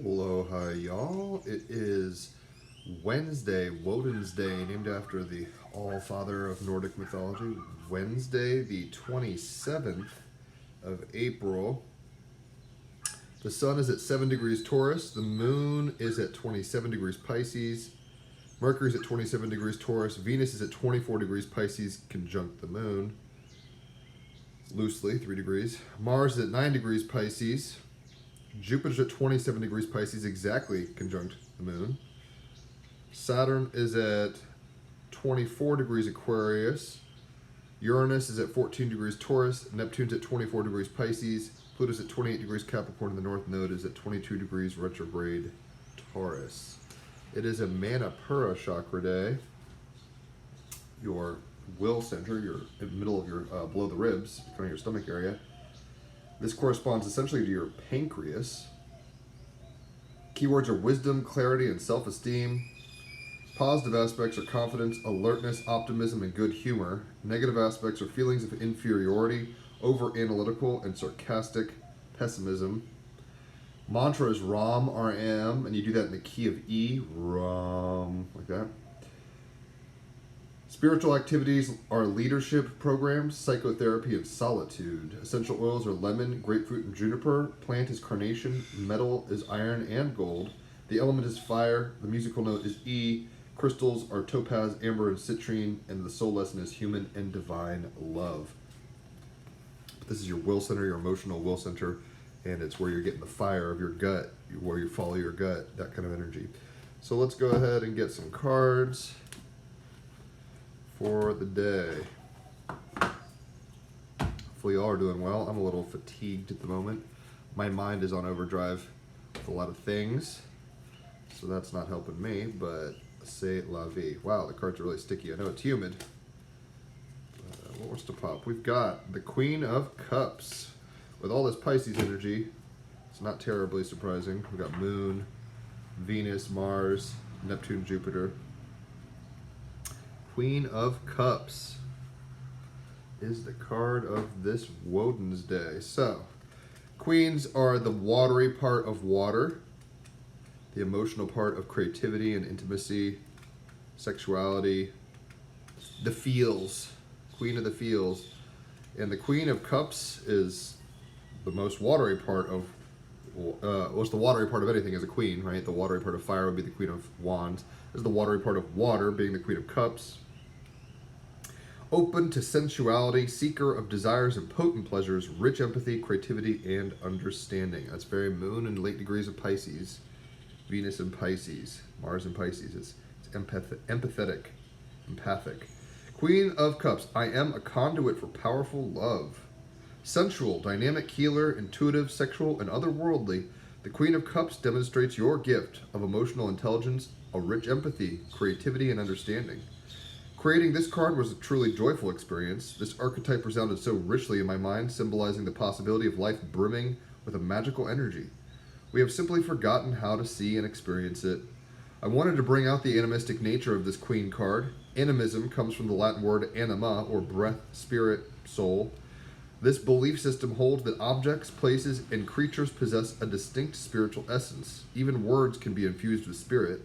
Aloha, y'all. It is Wednesday, Woden's Day, named after the All-Father of Nordic mythology. Wednesday, the 27th of April. The sun is at 7 degrees Taurus. The moon is at 27 degrees Pisces. Mercury is at 27 degrees Taurus. Venus is at 24 degrees Pisces, conjunct the moon. Loosely, 3 degrees. Mars is at 9 degrees Pisces. Jupiter's at 27 degrees Pisces, exactly conjunct the moon. Saturn is at 24 degrees Aquarius. Uranus is at 14 degrees Taurus. Neptune's at 24 degrees Pisces. Pluto's at 28 degrees Capricorn. And the North Node is at 22 degrees retrograde Taurus. It is a Manipura chakra day. Your will center, your middle of your, below the ribs, kind of your stomach area. This corresponds essentially to your pancreas. Keywords are wisdom, clarity, and self-esteem. Positive aspects are confidence, alertness, optimism, and good humor. Negative aspects are feelings of inferiority, over-analytical, and sarcastic pessimism. Mantra is Ram, R-M, and you do that in the key of E, Ram, like that. Spiritual activities are leadership programs, psychotherapy, and solitude. Essential oils are lemon, grapefruit, and juniper. Plant is carnation. Metal is iron and gold. The element is fire. The musical note is E. Crystals are topaz, amber, and citrine. And the soul lesson is human and divine love. This is your will center, your emotional will center, and it's where you're getting the fire of your gut, where you follow your gut, that kind of energy. So let's go ahead and get some cards for the day. Hopefully y'all are doing well. I'm a little fatigued at the moment. My mind is on overdrive with a lot of things, so that's not helping me, but c'est la vie. Wow, the cards are really sticky. I know it's humid. What wants to pop? We've got the Queen of Cups. With all this Pisces energy, it's not terribly surprising. We've got Moon, Venus, Mars, Neptune, Jupiter. Queen of Cups is the card of this Woden's Day. So, queens are the watery part of water, the emotional part of creativity and intimacy, sexuality, the feels, queen of the feels. And the Queen of Cups is the most watery part of, what's the watery part of anything is a queen, right? The watery part of fire would be the Queen of Wands. This is the watery part of water, being the Queen of Cups. Open to sensuality, seeker of desires and potent pleasures, rich empathy, creativity, and understanding. That's very moon and late degrees of Pisces. Venus in Pisces, Mars in Pisces. It's empathetic, empathic. Queen of Cups, I am a conduit for powerful love. Sensual, dynamic healer, intuitive, sexual, and otherworldly, the Queen of Cups demonstrates your gift of emotional intelligence, a rich empathy, creativity, and understanding. Creating this card was a truly joyful experience. This archetype resounded so richly in my mind, symbolizing the possibility of life brimming with a magical energy. We have simply forgotten how to see and experience it. I wanted to bring out the animistic nature of this Queen card. Animism comes from the Latin word anima, or breath, spirit, soul. This belief system holds that objects, places, and creatures possess a distinct spiritual essence. Even words can be infused with spirit.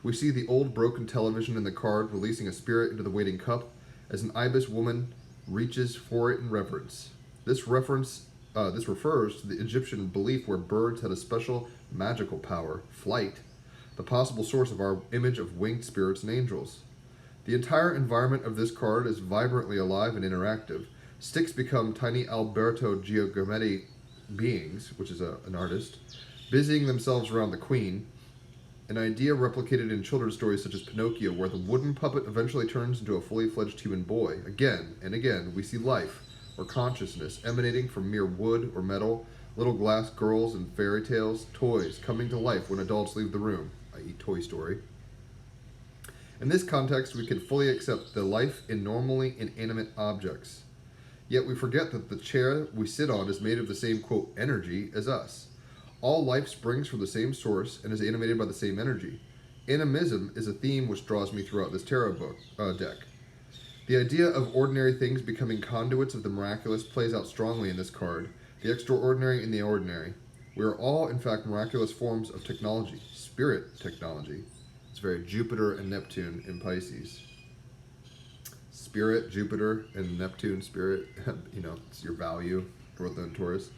We see the old broken television in the card releasing a spirit into the waiting cup as an ibis woman reaches for it in reverence. This refers to the Egyptian belief where birds had a special magical power, flight, the possible source of our image of winged spirits and angels. The entire environment of this card is vibrantly alive and interactive. Sticks become tiny Alberto Giacometti beings, which is an artist, busying themselves around the queen. An idea replicated in children's stories such as Pinocchio, where the wooden puppet eventually turns into a fully fledged human boy. Again and again, we see life or consciousness emanating from mere wood or metal, little glass girls and fairy tales, toys coming to life when adults leave the room, i.e. Toy Story. In this context, we can fully accept the life in normally inanimate objects. Yet we forget that the chair we sit on is made of the same, quote, energy as us. All life springs from the same source and is animated by the same energy. Animism is a theme which draws me throughout this tarot deck. The idea of ordinary things becoming conduits of the miraculous plays out strongly in this card. The extraordinary in the ordinary. We are all, in fact, miraculous forms of technology, spirit technology. It's very Jupiter and Neptune in Pisces. Spirit, Jupiter, and Neptune, spirit, you know, it's your value, North Node Taurus.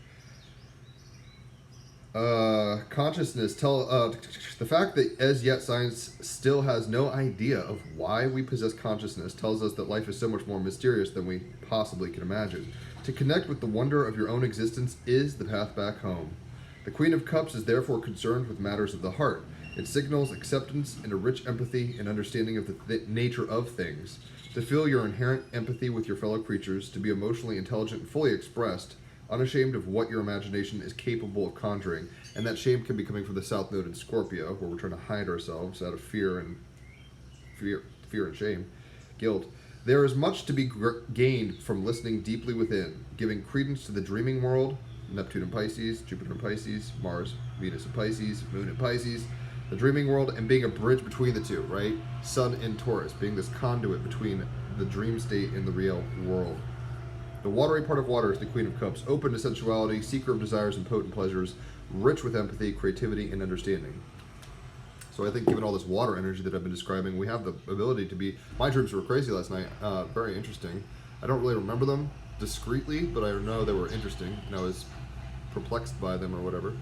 Consciousness, the fact that as yet science still has no idea of why we possess consciousness tells us that life is so much more mysterious than we possibly can imagine. To connect with the wonder of your own existence is the path back home. The Queen of Cups is therefore concerned with matters of the heart. It signals acceptance and a rich empathy and understanding of the nature of things. To feel your inherent empathy with your fellow creatures, to be emotionally intelligent and fully expressed, unashamed of what your imagination is capable of conjuring. And that shame can be coming from the South Node in Scorpio, where we're trying to hide ourselves out of fear and shame, guilt. There is much to be gained from listening deeply within, giving credence to the dreaming world, Neptune in Pisces, Jupiter in Pisces, Mars, Venus in Pisces, Moon in Pisces, the dreaming world, and being a bridge between the two, right? Sun in Taurus, being this conduit between the dream state and the real world. The watery part of water is the Queen of Cups, open to sensuality, seeker of desires and potent pleasures, rich with empathy, creativity, and understanding. So I think given all this water energy that I've been describing, we have the ability to be... My dreams were crazy last night, very interesting. I don't really remember them discreetly, but I know they were interesting, and I was perplexed by them or whatever.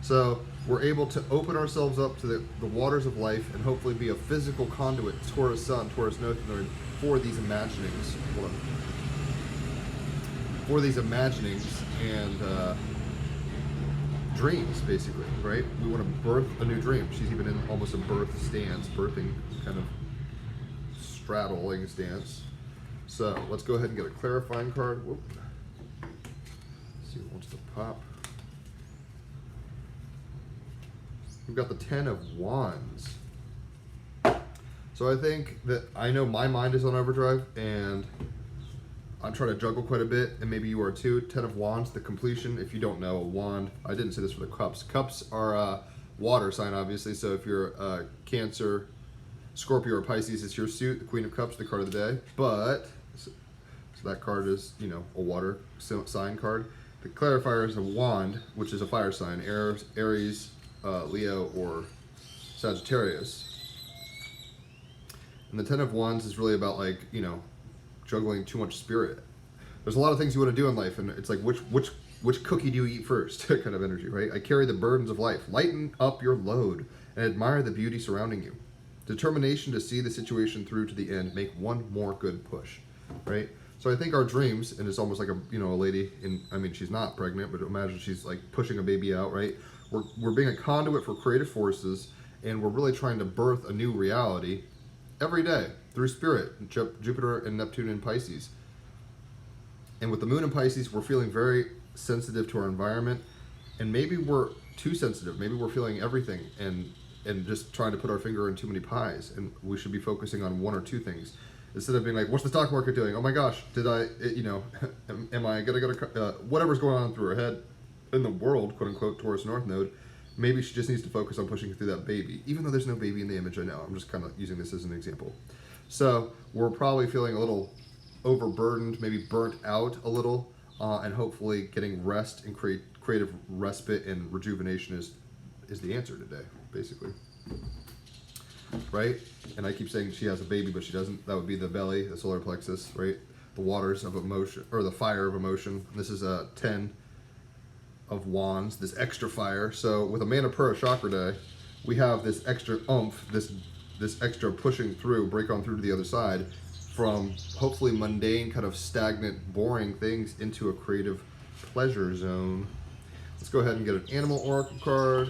So we're able to open ourselves up to the waters of life and hopefully be a physical conduit, Taurus Sun, Taurus Node, for these imaginings. For these imaginings and dreams, basically, right? We want to birth a new dream. She's even in almost a birth stance, birthing kind of straddling stance. So let's go ahead and get a clarifying card. Whoop. See what wants to pop. We've got the 10 of Wands. So I think that I know my mind is on overdrive and I'm trying to juggle quite a bit, and maybe you are too. 10 of Wands, the completion. If you don't know, a wand, I didn't say this for the cups. Cups are a water sign, obviously, so if you're Cancer, Scorpio, or Pisces, it's your suit. The Queen of Cups, the card of the day. But, so that card is, you know, a water sign card. The clarifier is a wand, which is a fire sign. Aries, Leo, or Sagittarius. And the 10 of Wands is really about, like, you know, juggling too much spirit. There's a lot of things you want to do in life, and it's like, which cookie do you eat first? Kind of energy, right? I carry the burdens of life. Lighten up your load and admire the beauty surrounding you. Determination to see the situation through to the end. Make one more good push, right? So I think our dreams, and it's almost like a lady in, I mean, she's not pregnant, but imagine she's like pushing a baby out, right? We're being a conduit for creative forces, and we're really trying to birth a new reality every day through spirit, Jupiter and Neptune in Pisces. And with the moon in Pisces, we're feeling very sensitive to our environment, and maybe we're too sensitive. Maybe we're feeling everything and just trying to put our finger in too many pies, and we should be focusing on one or two things. Instead of being like, what's the stock market doing? Oh my gosh, am I gonna whatever's going on through her head in the world, quote unquote, Taurus North Node, maybe she just needs to focus on pushing through that baby. Even though there's no baby in the image, I know. I'm just kind of using this as an example. So we're probably feeling a little overburdened, maybe burnt out a little, and hopefully getting rest and creative respite and rejuvenation is the answer today, basically. Right? And I keep saying she has a baby, but she doesn't. That would be the belly, the solar plexus, right? The waters of emotion, or the fire of emotion. This is a 10 of Wands, this extra fire. So with a Manipura chakra day, we have this extra oomph, this extra pushing through, break on through to the other side, from hopefully mundane, kind of stagnant, boring things into a creative pleasure zone. Let's go ahead and get an animal oracle card.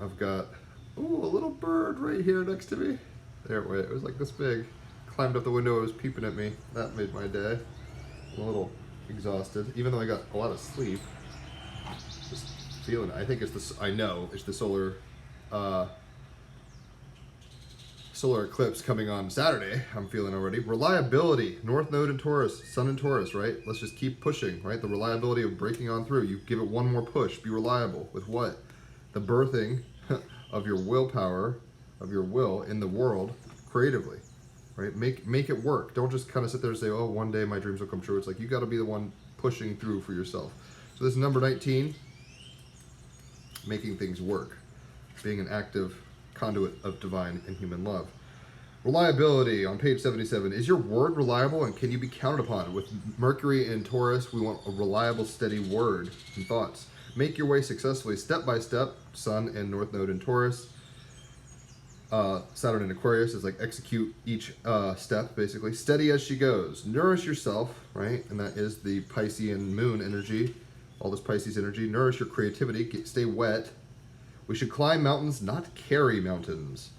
I've got, a little bird right here next to me. There it went. It was like this big. Climbed up the window, it was peeping at me. That made my day. I'm a little exhausted, even though I got a lot of sleep. Just feeling it. I think it's the solar eclipse coming on Saturday. I'm feeling already. Reliability, North Node in Taurus, Sun in Taurus, right? Let's just keep pushing, right? The reliability of breaking on through. You give it one more push. Be reliable with what? The birthing of your willpower, of your will in the world creatively. right? Make it work. Don't just kind of sit there and say, oh, one day my dreams will come true. It's like you got to be the one pushing through for yourself. So this is number 19, making things work, being an active conduit of divine and human love. Reliability on page 77. Is your word reliable and can you be counted upon? With Mercury and Taurus, we want a reliable, steady word and thoughts. Make your way successfully, step by step. Sun and North Node in Taurus. Saturn in Aquarius is like execute each step, basically. Steady as she goes. Nourish yourself, right? And that is the Piscean moon energy. All this Pisces energy. Nourish your creativity. Stay wet. We should climb mountains, not carry mountains.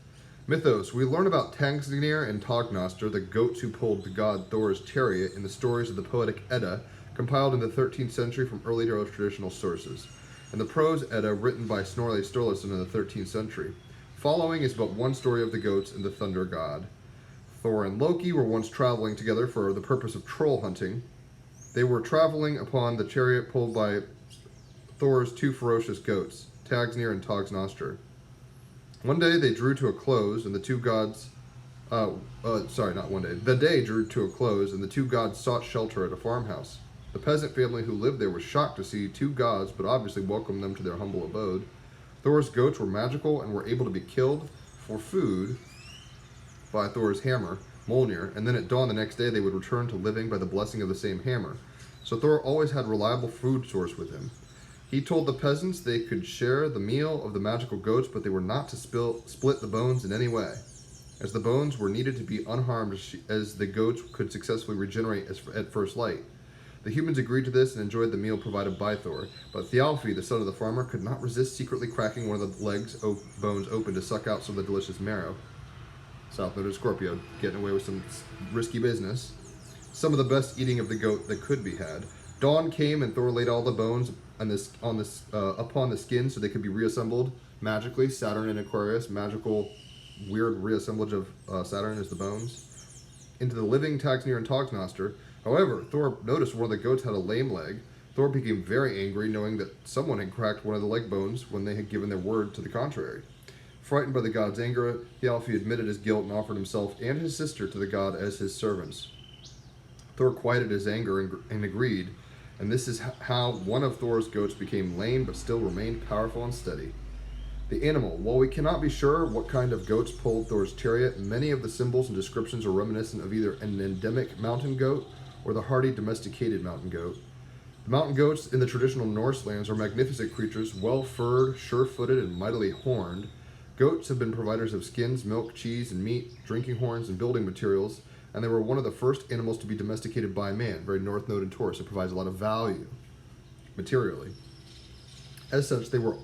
Mythos. We learn about Tangsnir and Tognoster, the goats who pulled the god Thor's chariot, in the stories of the poetic Edda, compiled in the 13th century from early traditional sources, and the prose Edda written by Snorri Sturluson in the 13th century. Following is but one story of the goats and the thunder god. Thor and Loki were once traveling together for the purpose of troll hunting. They were traveling upon the chariot pulled by Thor's two ferocious goats, Tagsnir and Togsnoster. One day they drew to a close, and the two gods... The day drew to a close, and the two gods sought shelter at a farmhouse. The peasant family who lived there was shocked to see two gods, but obviously welcomed them to their humble abode. Thor's goats were magical and were able to be killed for food by Thor's hammer, Mjolnir, and then at dawn the next day they would return to living by the blessing of the same hammer. So Thor always had reliable food source with him. He told the peasants they could share the meal of the magical goats, but they were not to split the bones in any way, as the bones were needed to be unharmed as the goats could successfully regenerate at first light. The humans agreed to this and enjoyed the meal provided by Thor, but Thialfi, the son of the farmer, could not resist secretly cracking one of the bones open to suck out some of the delicious marrow. South Node of Scorpio, getting away with some risky business. Some of the best eating of the goat that could be had. Dawn came and Thor laid all the bones upon the skin so they could be reassembled magically. Saturn in Aquarius, magical, weird reassemblage of Saturn is the bones. Into the living Tagsnir and Togsnoster. However, Thor noticed one of the goats had a lame leg. Thor became very angry, knowing that someone had cracked one of the leg bones when they had given their word to the contrary. Frightened by the god's anger, Thialfi admitted his guilt and offered himself and his sister to the god as his servants. Thor quieted his anger and agreed, and this is how one of Thor's goats became lame but still remained powerful and steady. The animal. While we cannot be sure what kind of goats pulled Thor's chariot, many of the symbols and descriptions are reminiscent of either an endemic mountain goat or the hardy domesticated mountain goat. The mountain goats in the traditional Norse lands are magnificent creatures, well-furred, sure-footed, and mightily horned. Goats have been providers of skins, milk, cheese, and meat, drinking horns, and building materials, and they were one of the first animals to be domesticated by man, very North Node in Taurus. It provides a lot of value, materially. As such, they were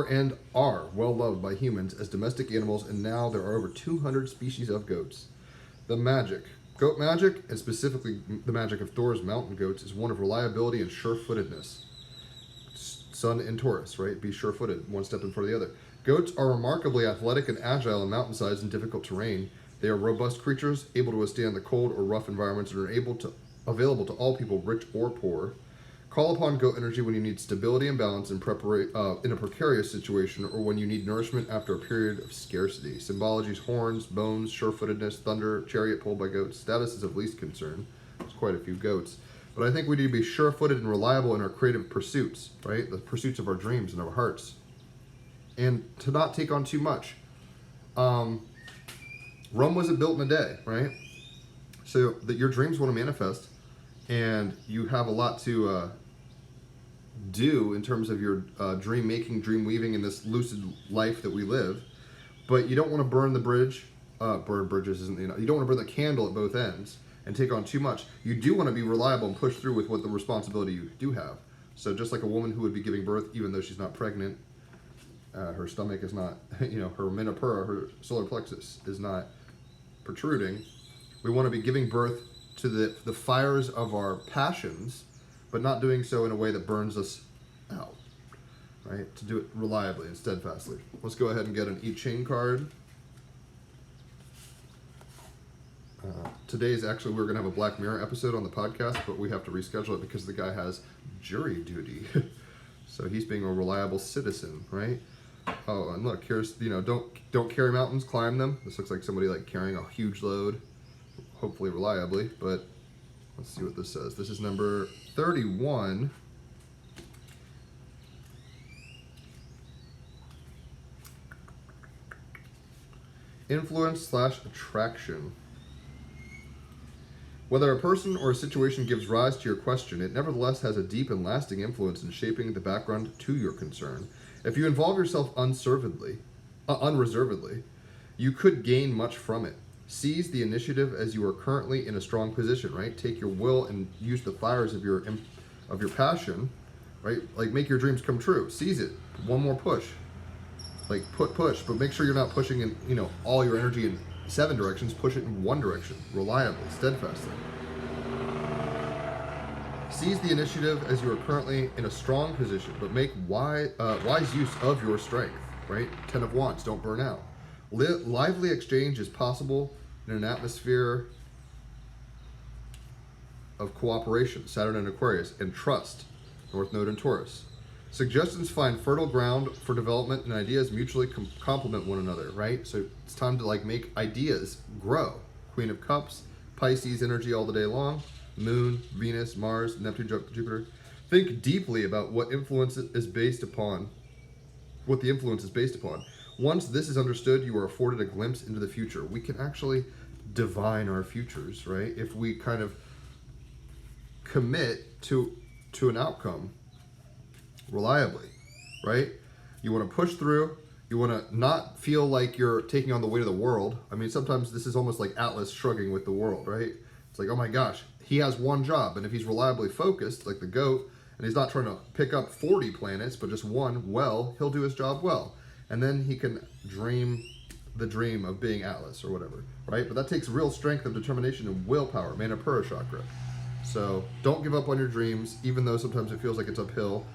and are well loved by humans as domestic animals, and now there are over 200 species of goats. The magic. Goat magic, and specifically the magic of Thor's mountain goats, is one of reliability and sure-footedness. Sun in Taurus, right? Be sure-footed, one step in front of the other. Goats are remarkably athletic and agile in mountainsides and difficult terrain. They are robust creatures, able to withstand the cold or rough environments, and are available to all people, rich or poor. Call upon goat energy when you need stability and balance in a precarious situation, or when you need nourishment after a period of scarcity. Symbologies: horns, bones, sure-footedness, thunder, chariot pulled by goats. Status is of least concern. There's quite a few goats. But I think we need to be sure-footed and reliable in our creative pursuits, right? The pursuits of our dreams and our hearts. And to not take on too much. Rome wasn't built in a day, right? So that your dreams want to manifest, and you have a lot to do in terms of your dream making, dream weaving in this lucid life that we live. But you don't want to burn the bridge. Burn bridges isn't, you don't want to burn the candle at both ends and take on too much. You do want to be reliable and push through with what the responsibility you do have. So just like a woman who would be giving birth, even though she's not pregnant, her stomach is not, her menopura, her solar plexus is not protruding. We want to be giving birth to the fires of our passions, but not doing so in a way that burns us out, right? To do it reliably and steadfastly. Let's go ahead and get an I Ching card. Today's actually, we're going to have a Black Mirror episode on the podcast, but we have to reschedule it because the guy has jury duty. So he's being a reliable citizen, right? Oh, and look, here's, don't carry mountains, climb them. This looks like somebody like carrying a huge load. hopefully reliably, but let's see what this says. This is number 31. Influence/attraction. Whether a person or a situation gives rise to your question, it nevertheless has a deep and lasting influence in shaping the background to your concern. If you involve yourself unreservedly, you could gain much from it. Seize the initiative as you are currently in a strong position, right? Take your will and use the fires of your passion, right? Like make your dreams come true. Seize it. One more push. Like push, but make sure you're not pushing in, all your energy in 7 directions. Push it in 1 direction, reliably, steadfastly. Seize the initiative as you are currently in a strong position, but make wise use of your strength, right? 10 of Wands, don't burn out. Lively exchange is possible in an atmosphere of cooperation, Saturn and Aquarius, and trust, North Node and Taurus. Suggestions find fertile ground for development, and ideas mutually complement one another, right? So it's time to make ideas grow. Queen of Cups, Pisces energy all the day long, Moon, Venus, Mars, Neptune, Jupiter. Think deeply about what the influence is based upon. Once this is understood, you are afforded a glimpse into the future. We can actually divine our futures, right? If we kind of commit to an outcome reliably, right? You want to push through. You want to not feel like you're taking on the weight of the world. I mean, sometimes this is almost like Atlas shrugging with the world, right? It's like, oh my gosh, he has one job. And if he's reliably focused, like the goat, and he's not trying to pick up 40 planets, but just one, well, he'll do his job well. And then he can dream the dream of being Atlas or whatever, right? But that takes real strength of determination and willpower, Manipura chakra. So don't give up on your dreams, even though sometimes it feels like it's uphill.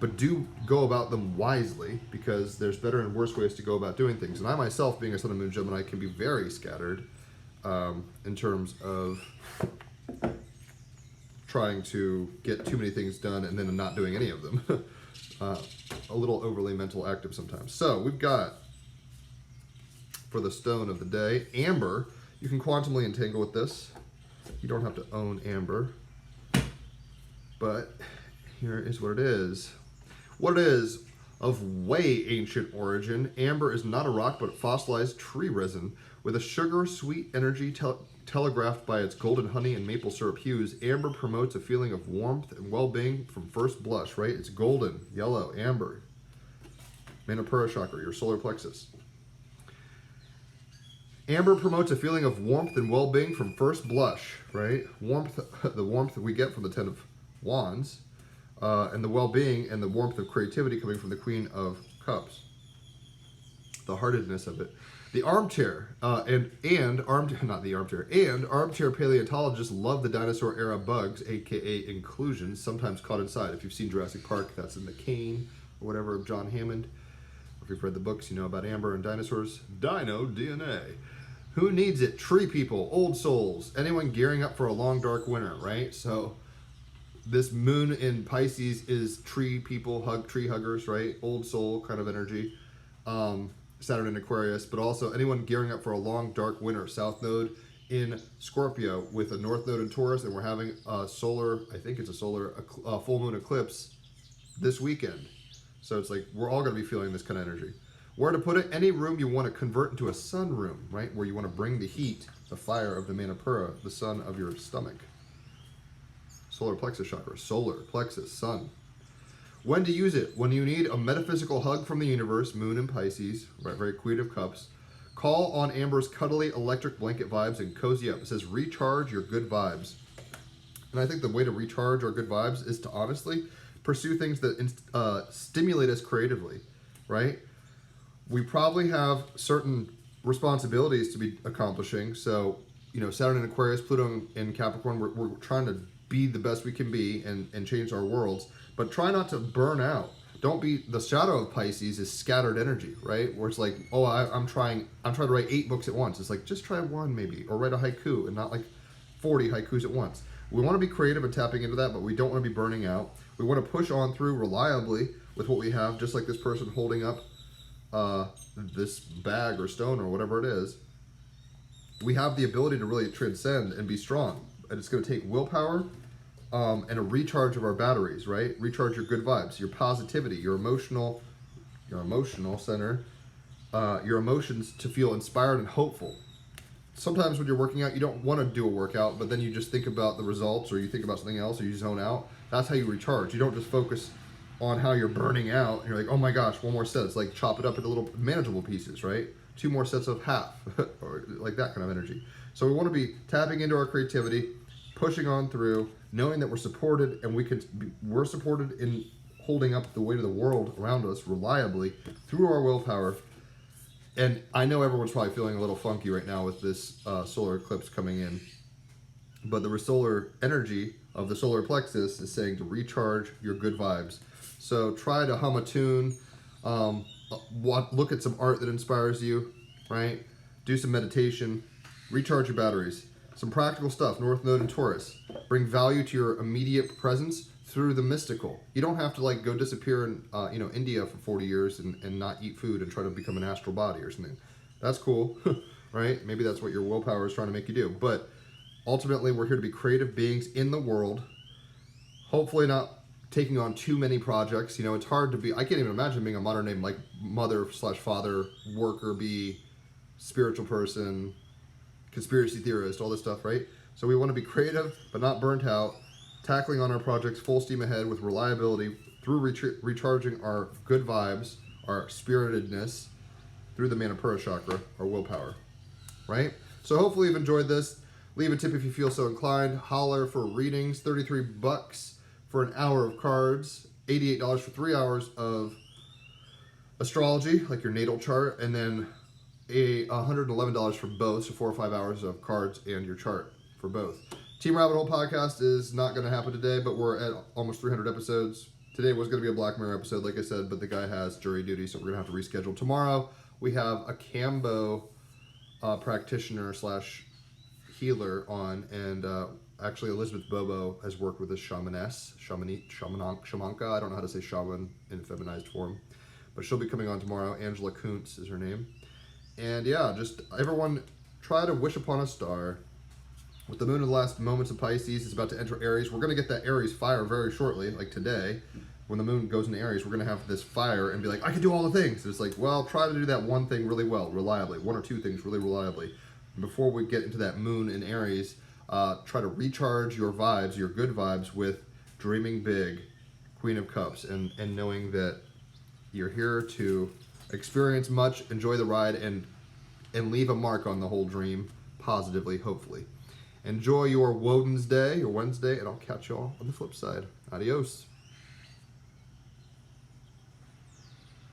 But do go about them wisely, because there's better and worse ways to go about doing things. And I myself, being a Sun and Moon Gemini, can be very scattered in terms of trying to get too many things done and then not doing any of them. A little overly mental active sometimes. So we've got, for the stone of the day, amber. You can quantumly entangle with this. You don't have to own amber. But here is what it is. What it is, of way ancient origin, amber is not a rock but fossilized tree resin with a sugar-sweet energy telegraphed by its golden honey and maple syrup hues. Amber promotes a feeling of warmth and well-being from first blush, right? It's golden, yellow, amber. Manipura chakra, your solar plexus. Amber promotes a feeling of warmth and well-being from first blush, right? Warmth, the warmth that we get from the 10 of Wands. And the well-being and the warmth of creativity coming from the Queen of Cups. The heartedness of it. The armchair, and armchair paleontologists love the dinosaur era bugs, aka inclusions, sometimes caught inside. If you've seen Jurassic Park, that's in the cane or whatever of John Hammond. If you've read the books, you know about amber and dinosaurs. Dino DNA. Who needs it? Tree people, old souls, anyone gearing up for a long dark winter, right? So this moon in Pisces is tree people, tree huggers, right? Old soul kind of energy. Saturn in Aquarius, but also anyone gearing up for a long, dark winter. South Node in Scorpio with a North Node in Taurus, and we're having a solar, I think it's a full moon eclipse this weekend. So it's like we're all going to be feeling this kind of energy. Where to put it? Any room you want to convert into a sun room, right? Where you want to bring the heat, the fire of the Manipura, the sun of your stomach. Solar plexus chakra, solar plexus, sun. When to use it? When you need a metaphysical hug from the universe, moon in Pisces, right, very Queen of Cups. Call on Amber's cuddly electric blanket vibes and cozy up. It says recharge your good vibes. And I think the way to recharge our good vibes is to honestly pursue things that stimulate us creatively, right? We probably have certain responsibilities to be accomplishing. So, Saturn in Aquarius, Pluto in Capricorn, we're trying to be the best we can be and change our worlds, but try not to burn out. Don't be, the shadow of Pisces is scattered energy, right? Where it's like, oh, I'm trying to write 8 books at once. It's like, just try one maybe, or write a haiku and not like 40 haikus at once. We want to be creative and tapping into that, but we don't want to be burning out. We want to push on through reliably with what we have, just like this person holding up this bag or stone or whatever it is. we have the ability to really transcend and be strong. And it's going to take willpower and a recharge of our batteries, right? Recharge your good vibes, your positivity, your emotional center, your emotions to feel inspired and hopeful. Sometimes when you're working out, you don't want to do a workout, but then you just think about the results, or you think about something else, or you zone out. That's how you recharge. You don't just focus on how you're burning out, and you're like, oh my gosh, one more set. It's like chop it up into little manageable pieces, right? 2 more sets of half, or like that kind of energy. So we want to be tapping into our creativity, pushing on through, knowing that we're supported, and we're supported in holding up the weight of the world around us reliably through our willpower. And I know everyone's probably feeling a little funky right now with this solar eclipse coming in, but the solar energy of the solar plexus is saying to recharge your good vibes. So try to hum a tune, look at some art that inspires you, right? Do some meditation, recharge your batteries. Some practical stuff, North Node and Taurus. Bring value to your immediate presence through the mystical. You don't have to like go disappear in India for 40 years and not eat food and try to become an astral body or something. That's cool, right? Maybe that's what your willpower is trying to make you do. But ultimately, we're here to be creative beings in the world. Hopefully not taking on too many projects. You know, it's hard to be, I can't even imagine being a modern name like mother/father, worker bee, spiritual person, conspiracy theorist, all this stuff, right? So we want to be creative, but not burnt out, tackling on our projects full steam ahead with reliability through recharging our good vibes, our spiritedness, through the Manipura chakra, our willpower, right? So hopefully you've enjoyed this. Leave a tip if you feel so inclined. Holler for readings, $33 for an hour of cards, $88 for 3 hours of astrology, like your natal chart, and then $111 for both, so 4 or 5 hours of cards and your chart for both. Team Rabbit Hole podcast is not going to happen today, but we're at almost 300 episodes. Today was going to be a Black Mirror episode, like I said, but the guy has jury duty, so we're going to have to reschedule. Tomorrow, we have a Cambo practitioner / healer on, and actually Elizabeth Bobo has worked with a shamanka. I don't know how to say shaman in feminized form, but she'll be coming on tomorrow. Angela Kuntz is her name. And yeah, just everyone try to wish upon a star. With the moon in the last moments of Pisces, it's about to enter Aries. We're going to get that Aries fire very shortly, like today. When the moon goes into Aries, we're going to have this fire and be like, I can do all the things. And it's like, well, try to do that one thing really well, reliably. 1 or 2 things really reliably. And before we get into that moon in Aries, try to recharge your vibes, your good vibes, with dreaming big, Queen of Cups, and knowing that you're here to experience much, enjoy the ride, and leave a mark on the whole dream positively, hopefully. Enjoy your Woden's Day, your Wednesday, and I'll catch y'all on the flip side. Adios.